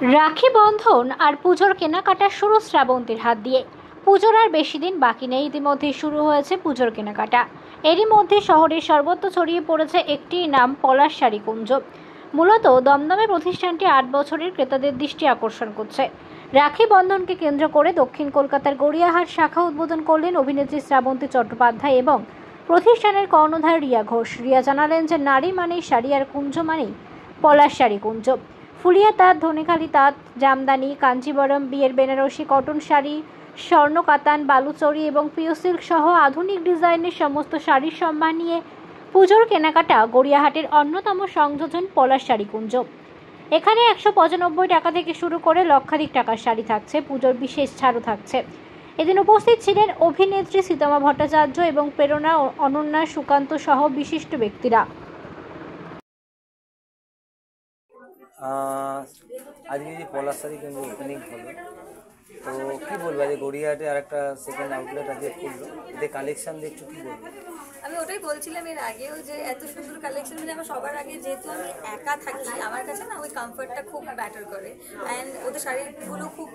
রাখি বন্ধন আর পুজোর কেনাকাটা শুরু শ্রাবন্তীর হাত দিয়ে। পুজোর আর বেশি দিন বাকি নেই, ইতিমধ্যে শুরু হয়েছে পুজোর কেনাকাটা। এরই মধ্যে শহরের সর্বত্র ছড়িয়ে পড়েছে একটি নাম, পলাশ শাড়ি কুঞ্জ। মূলত দমদমে প্রতিষ্ঠানটি 8 বছরের ক্রেতাদের দৃষ্টি আকর্ষণ করছে। রাখি বন্ধনকে কেন্দ্র করে দক্ষিণ কলকাতার গড়িয়াহাট শাখা উদ্বোধন করলেন অভিনেত্রী শ্রাবন্তী চট্টোপাধ্যায় এবং প্রতিষ্ঠানের কর্ণধার রিয়া ঘোষ। রিয়া জানালেন যে নারী মানেই শাড়ি আর কুঞ্জ মানেই পলাশ শাড়ি কুঞ্জ। ফুলিয়া তাঁত, ধনেখালি তাঁত, জামদানি, কাঞ্জিবরম, বিয়ের বেনারসি, কটন শাড়ি, স্বর্ণ কাতান, বালুচরি এবং পিও সিল্ক সহ আধুনিক ডিজাইনের সমস্ত শাড়ির সম্ভার নিয়ে পুজোর কেনাকাটা গড়িয়াহাটের অন্যতম সংযোজন পলাশ শাড়ি কুঞ্জ। এখানে 195 টাকা থেকে শুরু করে লক্ষাধিক টাকার শাড়ি থাকছে। পুজোর বিশেষ ছাড়ও থাকছে। এদিন উপস্থিত ছিলেন অভিনেত্রী সীতমা ভট্টাচার্য এবং প্রেরণা, অনন্যা, সুকান্ত সহ বিশিষ্ট ব্যক্তিরা। আজকে যে পলাশ শাড়ি কিন্তু ওপেনিং হলো, তো কী বলবো, যে গড়িয়াহাটে আর একটা সেকেন্ড আউটলেট আজকে খুললো, এতে কালেকশন দেখছো, কী বলবো? আমি ওটাই বলছিলাম এর আগেও যে এত সুন্দর কালেকশন, মানে আমার সবার আগে যেহেতু আমি একা থাকি, আমার কাছে না ওই কমফর্টটা খুব ম্যাটার করে। অ্যান্ড ওদের শাড়িগুলো খুব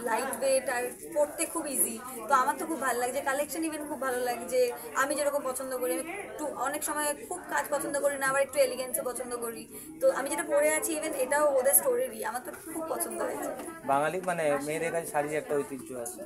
লাইট ওয়েট আর পরতে খুব ইজি। তো আমার তো খুব ভালো লাগে যে কালেকশন, ইভেন খুব ভালো লাগে যে আমি যেরকম পছন্দ করি, আমি একটু অনেক সময় খুব কাজ পছন্দ করি না, আবার একটু এলিগেন্সও পছন্দ করি। তো আমি যেটা পরে আছি, ইভেন এটাও ওদের স্টোরেরই, আমার তো খুব পছন্দ হয়েছে। বাঙালি মানে মেয়েদের কাছে শাড়ির একটা ঐতিহ্য আছে।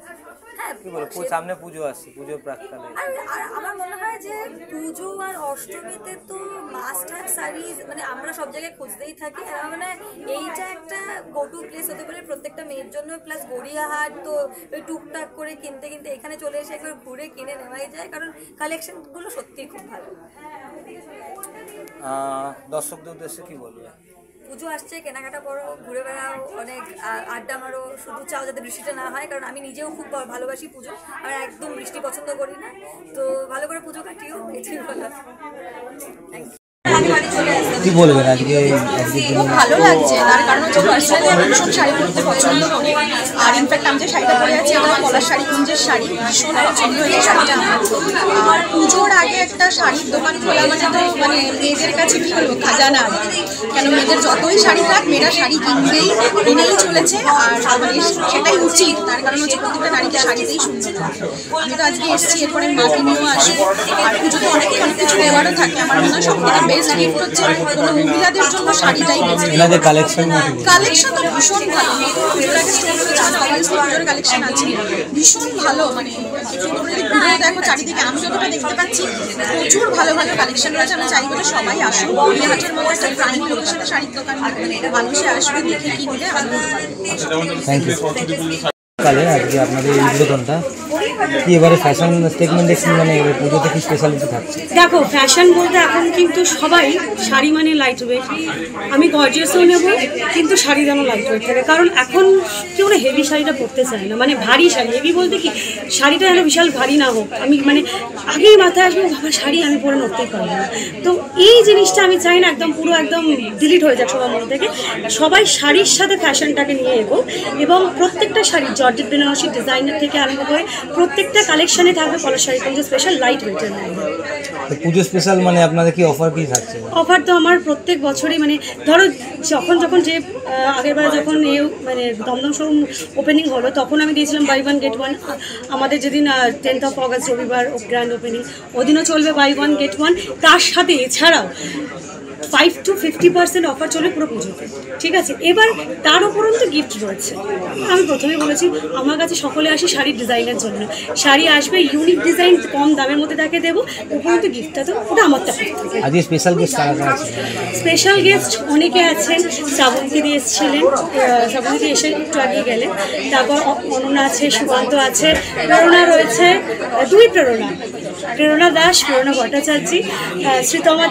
হ্যাঁ, কি বলো, সামনে পুজো আসছে, পুজোর প্রাককালে আর আমার মনে হয় যে পুজো আর অষ্টমীতে তো মাস্ট হ্যাভ শাড়ি, মানে আমরা সব জায়গায় খুঁজতেই থাকি। আমার মানে এইটা একটা গো টু প্লেস হতে পারে প্রত্যেকটা মেয়ের জন্য। প্লাস গড়িয়াহাট তো ওই টুকটাক করে কিনতে কিনতে এখানে চলে এসে একবার ঘুরে কিনে নেওয়াই যায়, কারণ কালেকশনগুলো সত্যিই খুব ভালো। দর্শকদের উদ্দেশ্যে কি বলবে? পুজো আসছে, কেনাকাটা করো, ঘুরে বেড়াও, অনেক আড্ডা মারো। শুধু চাও যাতে বৃষ্টিটা না হয়, কারণ আমি নিজেও খুব ভালোবাসি পুজো, আমি একদম বৃষ্টি পছন্দ করি না। তো ভালো করে পুজো কাটিও, এটাই বলো। কি বলবেন আজকে? খুব ভালো লাগছে, তার কারণ হচ্ছে পার্সোনালি আমি ভীষণ শাড়ি পরতে পছন্দ করি। আর ইনফ্যাক্ট আমি যে শাড়িটা পরে আছি, আমার পলাশ শাড়ি কুঞ্জের শাড়ি, ভীষণ পছন্দ হয়েছে শাড়িটা আমার। আর পুজোর আগে একটা শাড়ির দোকান খোলা মানে তো মানে মেয়েদের কাছে কি বলবো, খাজানা। কেন মেয়েদের যতই শাড়ি থাক, মেয়েরা শাড়ি কিনেই চলেছে, আর সেটাই উচিত। তার কারণ হচ্ছে প্রত্যেকটা নারীকে শাড়িতেই সুন্দর লাগে। আমি তো আজকে এসেছি, এরপরে মাকে নিয়েও আসবো। আর পুজোতে অনেক কিছু দেওয়ারও থাকে। আমার মনে হয় সব থেকে বেস্ট গিফট হচ্ছে কোনো মহিলাদের জন্য শাড়িটাই বেস্ট। কালেকশন তো ভীষণ ভালো। পুজোর কালেকশন আছে ভীষণ ভালো, মানে ঘুরে দেখো চারিদিকে, আমি যতটা দেখতে পাচ্ছি প্রচুর ভালো ভালো কালেকশন রয়েছে। আমি চাইবো যে সবাই আসুন। গড়িয়াহাটের মধ্যে একটা প্রাইম লোকেশনে শাড়ির দোকান, মানুষে আসবে, দেখে কিনবে আনন্দ পাবে। আজকে আপনাদের এই উদ্বোধনটা কি এবারে ফ্যাশন স্টেটমেন্ট দেখছেন, মানে পুজোতে কি স্পেশালিটি থাকছে? দেখো, ফ্যাশন বলতে এখন কিন্তু সবাই শাড়ি মানে লাইট ওয়েট। আমি গর্জিয়াসও নেব, কিন্তু শাড়ি যেন লাইট ওয়েট থাকে, কারণ এখন কেউ না হেভি শাড়িটা পরতে চায় না। মানে ভারী শাড়ি, হেভি বলতে কি শাড়িটা যেন বিশাল ভারী না হোক। আমি মানে আগেই মাথায় আসবো বাবা শাড়ি আমি পরে নড়তেই পারবো না। তো এই জিনিসটা আমি চাই না, একদম পুরো একদম ডিলিট হয়ে যাক সবার মধ্যে থেকে। সবাই শাড়ির সাথে ফ্যাশনটাকে নিয়ে এগো, এবং প্রত্যেকটা শাড়ি জর্জেট বেনারসি ডিজাইনের থেকে আরম্ভ করে প্রত্যেকটা কালেকশনে থাকবে পলাশ শাড়ি কুঞ্জ স্পেশাল লাইট ওয়েটের মধ্যে। পুজো স্পেশাল মানে আপনাদের কি অফার কি থাকছে? অফার তো আমার প্রত্যেক বছরই, মানে ধরো যখন যে আগেরবার যখন মানে দমদম শোরুম ওপেনিং হলো, তখন আমি দিয়েছিলাম বাই ওয়ান গেট ওয়ান। আমাদের যেদিন 10th of August রবিবার গ্র্যান্ড ওপেনিং, ওদিনও চলবে বাই ওয়ান গেট ওয়ান। তার সাথে এছাড়াও 5 to 50% অফার চলে পুরো পুজোতে, ঠিক আছে? এবার তার উপরন্তু গিফট রয়েছে। আমি প্রথমেই বলেছি আমার কাছে সকলে আসি শাড়ির ডিজাইনের জন্য। শাড়ি আসবে ইউনিক ডিজাইন, কম দামের মধ্যে তাকে দেবো, উপরন্তু গিফটটা তো ওটা আমার থেকে। আজকে স্পেশাল গেস্ট স্পেশাল গেস্ট অনেকে আছেন। শ্রাবন্তী দিয়ে এসেছিলেন, শ্রাবন্তী এসে একটু আগে গেলেন। তারপর অনন্যা আছে, সুকান্ত আছে, প্রেরণা রয়েছে, দুই প্রেরণা দাস, প্রেরণা ভট্টাচার্য, সীতমা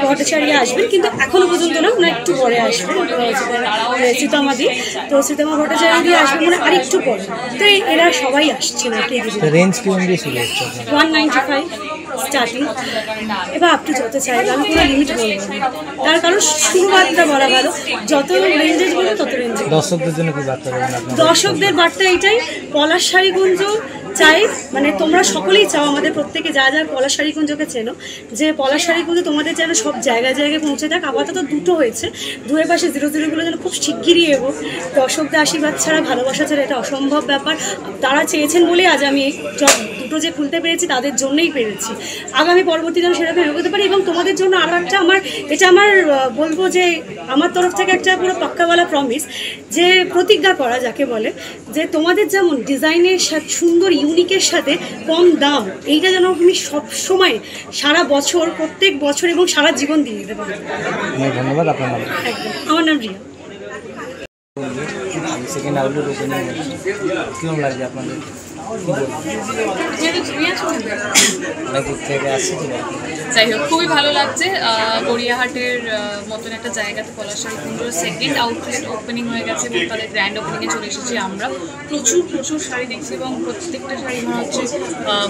ভট্টাচার্য আসবেন, কিন্তু এখনো পর্যন্ত না, ওনার একটু পরে আসবেন সীতমা দি। তো সীতমা ভট্টাচার্য দিয়ে আসবেন মানে আরেকটু পরে। তো এরা সবাই আসছেন আর কি। রেঞ্জ কি অনুযায়ী শুরু হচ্ছে? 195 স্টার্টিং, এবার আপনি যত চাইবেন, আমি কোনো লিমিট বলবো না। তার কারণ শুরুবাতটা বলা ভালো, যত রেঞ্জেস বলবো তত রেঞ্জে। দর্শকদের জন্য কি বার্তা দেবেন? দর্শকদের বার্তা এটাই, পলাশ শাড়ি কুঞ্জ চাই, মানে তোমরা সকলেই চাও, আমাদের প্রত্যেকে যা যা পলাশ শাড়ি কুঞ্জকে চেনো, যে পলাশ শাড়ি কুঞ্জ তোমাদের যেন সব জায়গায় জায়গায় জায়গায় পৌঁছে যাক। আপাতত দুটো হয়েছে, দুয়ের পাশে 00গুলো যেন খুব শিগগিরই এগো। দর্শকদের আশীর্বাদ ছাড়া, ভালোবাসা ছাড়া এটা অসম্ভব ব্যাপার। তারা চেয়েছেন বলেই আজ আমি দুটো যে খুলতে পেরেছি, তাদের জন্যই পেরেছি। আগামী পরবর্তী যেন সেরকম এগোতে পারি। এবং তোমাদের জন্য আরও একটা এটা আমার বলবো যে আমার তরফ থেকে একটা পুরো পাক্কাওয়ালা প্রমিস, যে প্রতিজ্ঞা করা যাকে বলে, যে তোমাদের যেমন ডিজাইনের সাথে সুন্দর ইউনিকের সাথে কম দাম, এইটা যেন তুমি সবসময় সারা বছর, প্রত্যেক বছর এবং সারা জীবন দিয়ে দিতে পারো। ধন্যবাদ। আপনার নাম? একদম, আমার নাম রিয়া। সেকেন্ড আউটলেট ওপেনিং কেমন লাগছে আপনাদের? অনেক দূর থেকে আসছে। যাই হোক, খুবই ভালো লাগছে। গড়িয়াহাটের মতন একটা জায়গাতে পলাশবাড়ি কুঞ্জর সেকেন্ড আউটলেট ওপেনিং হয়ে গেছে এবং তাদের গ্র্যান্ড ওপেনিংয়ে চলে এসেছি আমরা। প্রচুর শাড়ি দেখছি এবং প্রত্যেকটা শাড়ি মনে হচ্ছে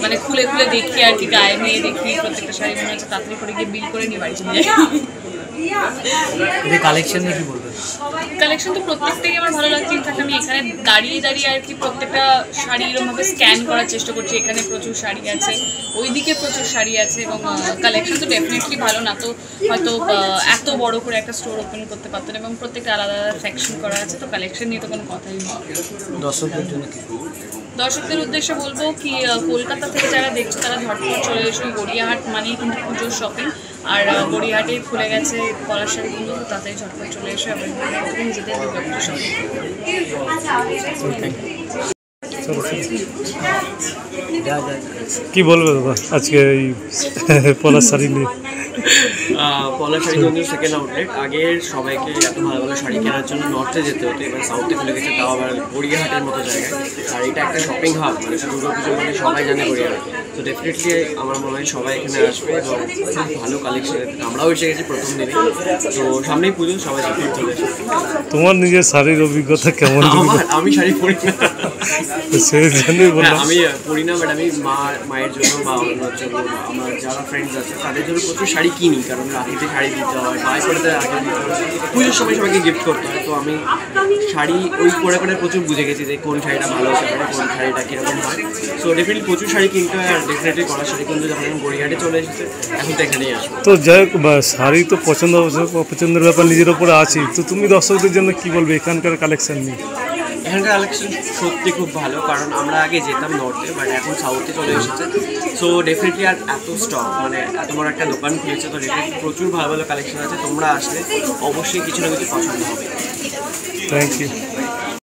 মানে খুলে খুলে দেখি আর কি, গায়ে নিয়ে দেখি। প্রত্যেকটা শাড়ি মনে হচ্ছে তাড়াতাড়ি করে গিয়ে বিল করে নিয়ে বাড়ি চলে যাই। কালেকশন নিয়ে কি বলবেন? কালেকশন তো প্রত্যেকটাই আমার ভালো লাগছে। ইনফ্যাক্ট আমি এখানে দাঁড়িয়ে আর কি প্রত্যেকটা শাড়ি এরকমভাবে স্ক্যান করার চেষ্টা করছি। এখানে প্রচুর শাড়ি আছে, ওইদিকে প্রচুর শাড়ি আছে এবং কালেকশন তো ডেফিনেটলি ভালো। না তো হয়তো এত বড় করে একটা স্টোর ওপেন করতে পারতেন এবং প্রত্যেকটা আলাদা আলাদা সেকশন করা আছে। তো কালেকশন নিয়ে তো কোনো কথাই নেই। দর্শকদের জন্য কি? দর্শকদের উদ্দেশ্যে বলবো কি, কলকাতা থেকে যারা দেখছো তারা ঝটপট চলে এসো। গড়িয়াহাট মানেই কিন্তু পুজোর শপিং, আর গড়িয়াহাটেই খুলে গেছে পলাশবাড়ি কুঞ্জ। তো তাতেই ঝটপট চলে এসো এবং নিজেদের দুর্গাপুজোর শপিং। কি বলবে দাদা আজকে এই পলাশ শাড়ি নিয়ে? পলাশ শাড়ি কুঞ্জের সেকেন্ড আউটলেট। আগের সবাইকে এত ভালো ভালো শাড়ি কেনার জন্য নর্থে যেতে হতো, এবার সাউথে খুলে গেছে, তাও আবার গড়িয়াহাটের মতো জায়গায়। আর এটা একটা শপিং হাব, মানে দুর্গাপুজো মানে সবাই জানে গড়িয়াহাট। তো ডেফিনেটলি আমার মনে হয় সবাই এখানে আসবে এবং খুব ভালো কালেকশন। আমরাও এসে গেছি প্রথম দিনে, তো সামনেই পুজো, সবাই চলে আসবে। তোমার নিজের শাড়ির অভিজ্ঞতা কেমন? আমি শাড়ি পরি না, সেই জন্যই বললাম। আমি পরি না, বাট আমি মায়ের জন্য বা অন্যর জন্য, আমার যারা ফ্রেন্ডস আছে তাদের জন্য প্রচুর শাড়ি কিনি। কারণ রাখিতে শাড়ি দিতে হয়, পায়ে পড়তে আগে দিতে হয়, পুজোর সময় সবাইকে গিফট করতে হয়। তো আমি শাড়ি ওই করে প্রচুর বুঝে গেছি যে কোন শাড়িটা ভালো হতে পারে, কোন শাড়িটা কীরকম হয়। সো ডেফিনেটলি প্রচুর শাড়ি কিনতে হয়। আর ডেফিনেটলি পলাশ শাড়ি কিন্তু যখন আমি গড়িয়াহাটে চলে এসেছে, এখন তো এখানেই আসবো। তো যাই হোক, শাড়ি তো পছন্দের ব্যাপার নিজের ওপরে আছি। তো তুমি দর্শকদের জন্য কি বলবে এখানকার কালেকশন নিয়ে? এখানকার কালেকশন সত্যি খুব ভালো, কারণ আমরা আগে যেতাম নর্থে, বাট এখন সাউথে চলে এসেছে। সো ডেফিনেটলি আর এত স্টক, মানে এত বড় একটা দোকান খুলেছে, তো ডেফিনেটলি প্রচুর ভালো ভালো কালেকশন আছে। তোমরা আসলে অবশ্যই কিছু না কিছু পছন্দ হবে। Thank you.